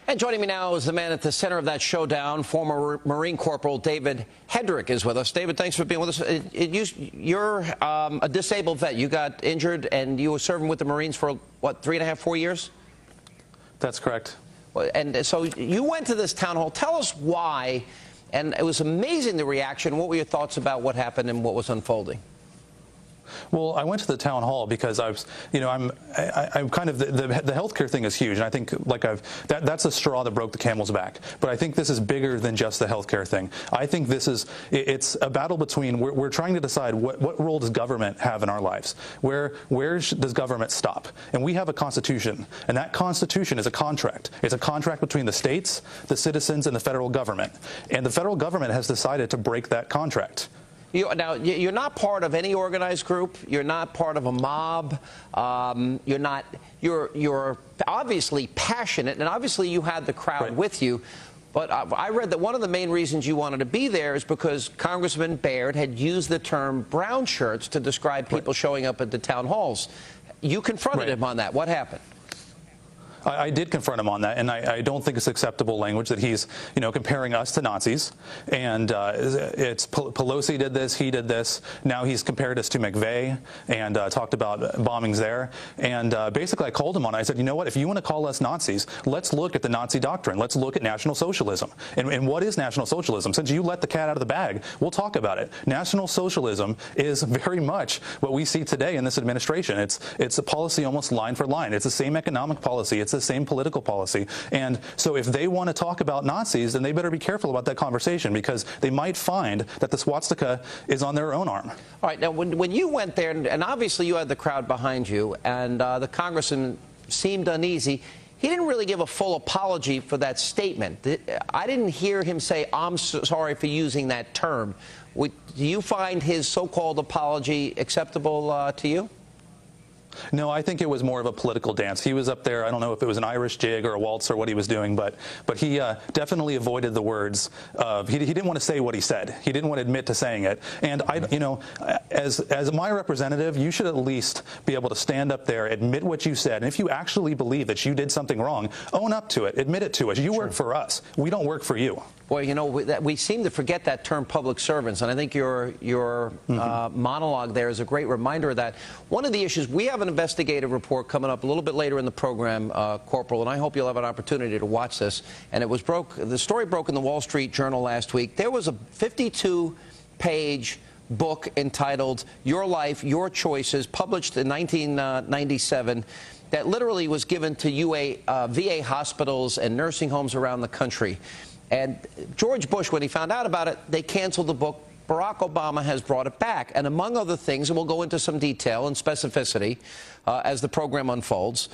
And joining me now is the man at the center of that showdown, former Marine Corporal David Hedrick is with us. David, thanks for being with us. You're a disabled vet. You got injured, and you were serving with the Marines for, what, 3.5, 4 years? That's correct. And so you went to this town hall. Tell us why. And it was amazing, the reaction. What were your thoughts about what happened and what was unfolding? Well, I went to the town hall because I was, I'm kind of the healthcare thing is huge, and I think that's a straw that broke the camel's back. But I think this is bigger than just the healthcare thing. I think it's a battle between we're trying to decide what role does government have in our lives. Where does government stop? And we have a constitution, and that constitution is a contract. It's a contract between the states, the citizens, and the federal government. And the federal government has decided to break that contract. Now, you're not part of any organized group. You're not part of a mob. You're obviously passionate, and obviously you had the crowd with you. But I read that one of the main reasons you wanted to be there is because Congressman Baird had used the term brown shirts to describe people showing up at the town halls. You confronted him on that. What happened? I did confront him on that, and I don't think it's acceptable language that he's, comparing us to Nazis. And it's Pelosi did this, he did this. Now he's compared us to McVeigh and talked about bombings there. And basically, I called him on it. I said, you know what? If you want to call us Nazis, let's look at the Nazi doctrine. Let's look at National Socialism. And what is National Socialism? Since you let the cat out of the bag, we'll talk about it. National Socialism is very much what we see today in this administration. It's a policy almost line for line. It's the same economic policy. It's the same political policy. And so if they want to talk about Nazis, then they better be careful about that conversation, because they might find that the swastika is on their own arm. All right. Now, when you went there, and obviously you had the crowd behind you, and the congressman seemed uneasy, he didn't really give a full apology for that statement. I didn't hear him say, I'm sorry for using that term. Do you find his so-called apology acceptable to you? No, I think it was more of a political dance. He was up there. I don't know if it was an Irish jig or a waltz or what he was doing, but he definitely avoided the words. He didn't want to say what he said. He didn't want to admit to saying it. And as my representative, you should at least be able to stand up there, admit what you said, and if you actually believe that you did something wrong, own up to it, admit it to us. You work for us. We don't work for you. Boy, we seem to forget that term, public servants, and I think your monologue there is a great reminder of that. One of the issues, we have an investigative report coming up a little bit later in the program, Corporal, and I hope you'll have an opportunity to watch this. And the story broke in the Wall Street Journal last week. There was a 52-page book entitled Your Life, Your Choices, published in 1997. That literally was given to VA hospitals and nursing homes around the country. And George Bush, when he found out about it, they canceled the book. Barack Obama has brought it back. And among other things, and we'll go into some detail and specificity as the program unfolds,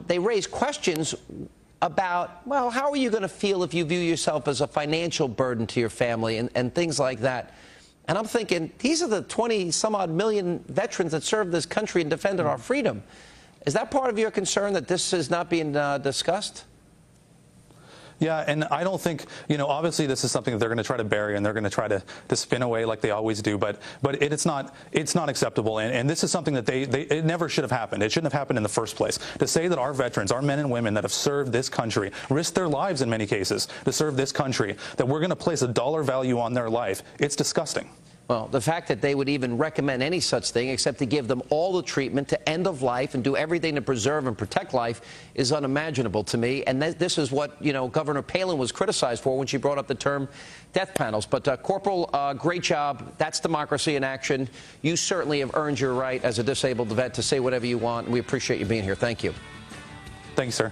they raise questions about, well, how are you going to feel if you view yourself as a financial burden to your family and things like that. And I'm thinking, these are the 20-some-odd million veterans that served this country and defended our freedom. Is that part of your concern, that this is not being discussed? Yeah, and I don't think, obviously this is something that they're going to try to bury and they're going to try to spin away like they always do, but it's not acceptable, and this is something that it never should have happened. It shouldn't have happened in the first place. To say that our veterans, our men and women that have served this country, risked their lives in many cases to serve this country, that we're going to place a dollar value on their life, it's disgusting. Well, the fact that they would even recommend any such thing except to give them all the treatment to end of life and do everything to preserve and protect life is unimaginable to me. And this is what, Governor Palin was criticized for when she brought up the term death panels. But, Corporal, great job. That's democracy in action. You certainly have earned your right as a disabled vet to say whatever you want. And we appreciate you being here. Thank you. Thanks, sir.